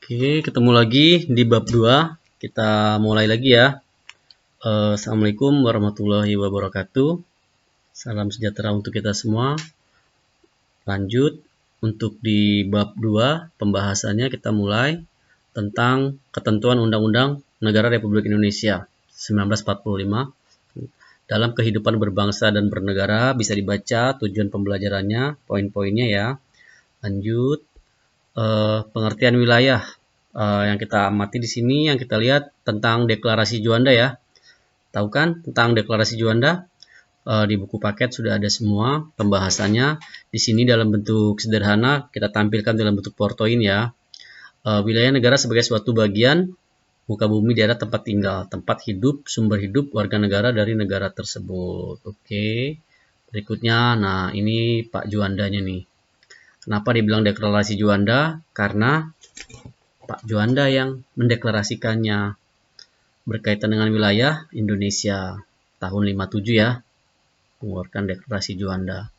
Oke, ketemu lagi di bab 2. Kita mulai lagi ya. Assalamualaikum warahmatullahi wabarakatuh. Salam sejahtera untuk kita semua. Lanjut, untuk di bab 2, pembahasannya kita mulai tentang ketentuan Undang-Undang Negara Republik Indonesia 1945. Dalam kehidupan berbangsa dan bernegara bisa dibaca tujuan pembelajarannya, poin-poinnya ya. Lanjut, pengertian wilayah. Yang kita amati di sini, yang kita lihat tentang deklarasi Juanda ya. Tahu kan tentang deklarasi Juanda? Di buku paket sudah ada semua pembahasannya. Di sini dalam bentuk sederhana kita tampilkan dalam bentuk PowerPoint ya. Wilayah negara sebagai suatu bagian muka bumi daerah tempat tinggal, tempat hidup, sumber hidup warga negara dari negara tersebut. Oke. Berikutnya, nah ini Pak Juandanya nih. Kenapa dibilang deklarasi Juanda? Karena Pak Juanda yang mendeklarasikannya berkaitan dengan wilayah Indonesia tahun 57 ya, mengeluarkan deklarasi Juanda.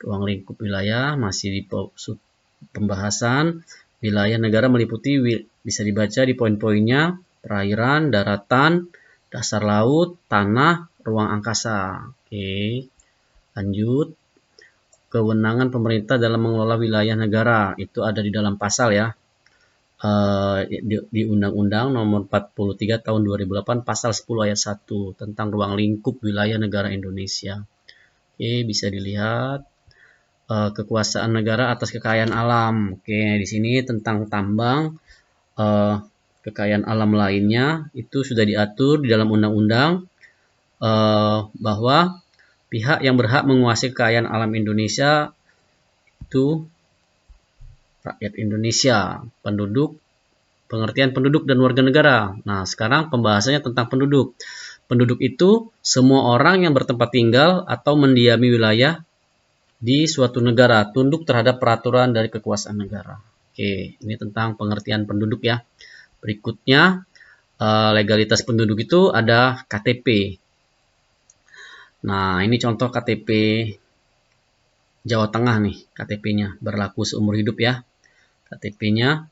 Ruang lingkup wilayah masih di pembahasan. Wilayah negara meliputi bisa dibaca di poin-poinnya: perairan, daratan, dasar laut, tanah, ruang angkasa. Oke, lanjut. Kewenangan pemerintah dalam mengelola wilayah negara itu ada di dalam pasal ya. Di Undang-Undang Nomor 43 Tahun 2008 Pasal 10 Ayat 1 tentang ruang lingkup wilayah negara Indonesia. Oke, bisa dilihat kekuasaan negara atas kekayaan alam. Oke, di sini tentang tambang, kekayaan alam lainnya itu sudah diatur di dalam undang-undang bahwa pihak yang berhak menguasai kekayaan alam Indonesia itu rakyat Indonesia, penduduk, pengertian penduduk dan warga negara. Nah, sekarang pembahasannya tentang penduduk. Penduduk itu semua orang yang bertempat tinggal atau mendiami wilayah di suatu negara, tunduk terhadap peraturan dari kekuasaan negara. Oke, ini tentang pengertian penduduk ya. Berikutnya, legalitas penduduk itu ada KTP. Nah, ini contoh KTP Jawa Tengah nih, KTP-nya berlaku seumur hidup ya. KTP-nya,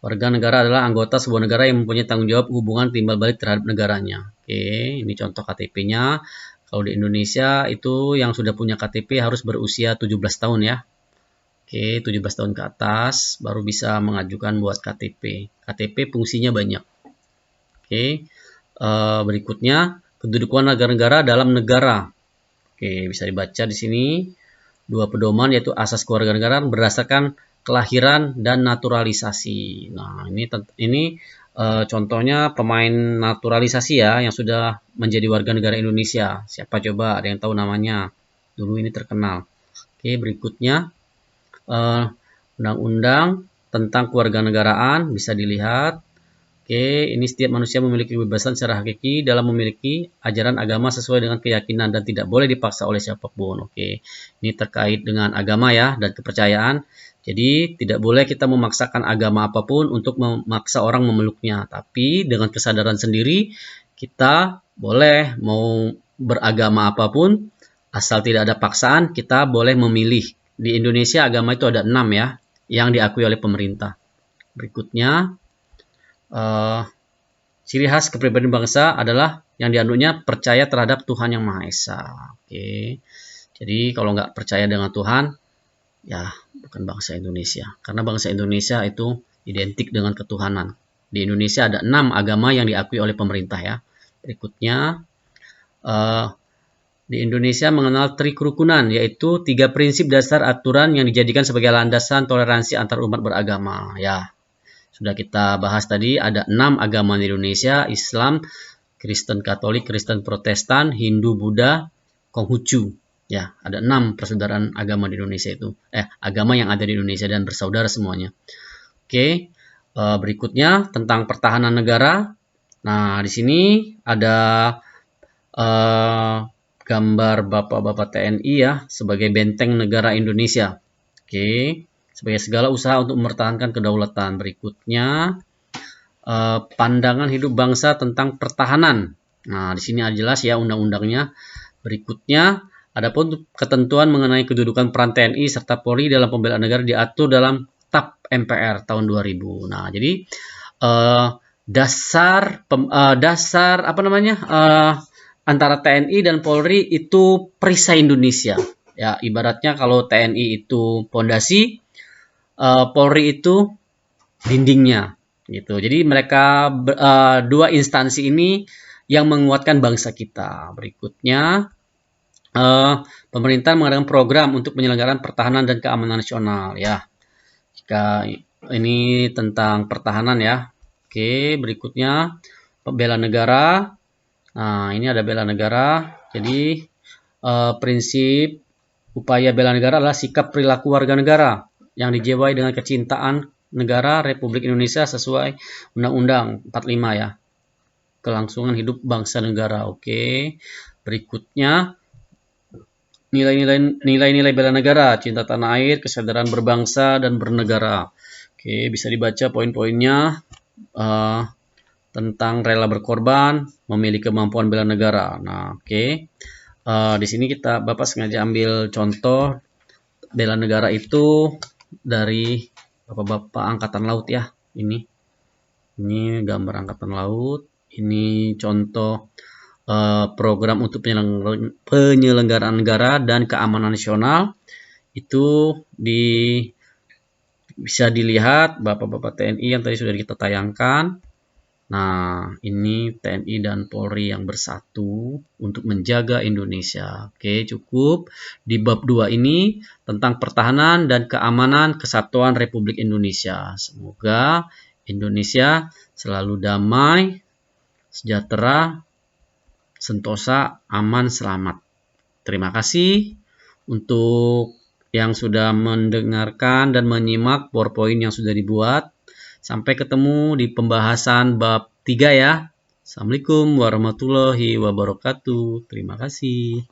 warga negara adalah anggota sebuah negara yang mempunyai tanggung jawab hubungan timbal balik terhadap negaranya. Oke, ini contoh KTP-nya. Kalau di Indonesia itu yang sudah punya KTP harus berusia 17 tahun ya. Oke, 17 tahun ke atas baru bisa mengajukan buat KTP. KTP fungsinya banyak. Oke, berikutnya kedudukan negara-negara dalam negara. Oke, bisa dibaca di sini dua pedoman yaitu asas kewarganegaraan berdasarkan kelahiran dan naturalisasi. Nah, ini contohnya pemain naturalisasi ya yang sudah menjadi warga negara Indonesia. Siapa coba? Ada yang tahu namanya? Dulu ini terkenal. Oke, berikutnya undang-undang tentang kewarganegaraan bisa dilihat. Oke, ini setiap manusia memiliki kebebasan secara hakiki dalam memiliki ajaran agama sesuai dengan keyakinan dan tidak boleh dipaksa oleh siapapun. Oke, ini terkait dengan agama ya dan kepercayaan. Jadi tidak boleh kita memaksakan agama apapun untuk memaksa orang memeluknya. Tapi dengan kesadaran sendiri kita boleh mau beragama apapun asal tidak ada paksaan kita boleh memilih. Di Indonesia agama itu ada 6 ya yang diakui oleh pemerintah. Berikutnya ciri khas kepribadian bangsa adalah yang dianutnya percaya terhadap Tuhan Yang Maha Esa. Oke. Jadi kalau nggak percaya dengan Tuhan, ya bukan bangsa Indonesia. Karena bangsa Indonesia itu identik dengan ketuhanan. Di Indonesia ada 6 agama yang diakui oleh pemerintah ya. Berikutnya, di Indonesia mengenal trikerukunan, yaitu 3 prinsip dasar aturan yang dijadikan sebagai landasan toleransi antar umat beragama. Ya, sudah kita bahas tadi, ada 6 agama di Indonesia: Islam, Kristen Katolik, Kristen Protestan, Hindu, Buddha, Konghucu. Ya, ada 6 persaudaraan agama di Indonesia itu. Agama yang ada di Indonesia dan bersaudara semuanya. Oke, berikutnya tentang pertahanan negara. Nah, di sini ada gambar bapak-bapak TNI ya sebagai benteng negara Indonesia. Oke, sebagai segala usaha untuk mempertahankan kedaulatan. Berikutnya, pandangan hidup bangsa tentang pertahanan. Nah, di sini jelas ya undang-undangnya. Berikutnya, adapun ketentuan mengenai kedudukan peran TNI serta Polri dalam pembelaan negara diatur dalam Kitab MPR tahun 2000. Nah, jadi dasar antara TNI dan Polri itu perisai Indonesia. Ya, ibaratnya kalau TNI itu pondasi, Polri itu dindingnya gitu. Jadi mereka dua instansi ini yang menguatkan bangsa kita. Berikutnya, pemerintah mengadakan program untuk penyelenggaraan pertahanan dan keamanan nasional. Ya, jika ini tentang pertahanan ya. Oke, berikutnya bela negara. Nah, ini ada bela negara. Jadi prinsip upaya bela negara adalah sikap perilaku warga negara yang dijiwai dengan kecintaan negara Republik Indonesia sesuai Undang-Undang 45 ya. Kelangsungan hidup bangsa negara. Oke. Berikutnya nilai-nilai bela negara, cinta tanah air, kesadaran berbangsa dan bernegara. Oke, bisa dibaca poin-poinnya tentang rela berkorban, memiliki kemampuan bela negara. Nah, oke. Di sini Bapak sengaja ambil contoh bela negara itu dari Bapak-bapak angkatan laut ya. Ini gambar angkatan laut. Ini contoh program untuk penyelenggaraan negara dan keamanan nasional. Itu bisa dilihat Bapak-bapak TNI yang tadi sudah kita tayangkan. Nah, ini TNI dan Polri yang bersatu untuk menjaga Indonesia. Oke, cukup. Di bab 2 ini tentang pertahanan dan keamanan kesatuan Republik Indonesia. Semoga Indonesia selalu damai, sejahtera, sentosa, aman, selamat. Terima kasih untuk yang sudah mendengarkan dan menyimak PowerPoint yang sudah dibuat. Sampai ketemu di pembahasan bab 3 ya. Assalamualaikum warahmatullahi wabarakatuh. Terima kasih.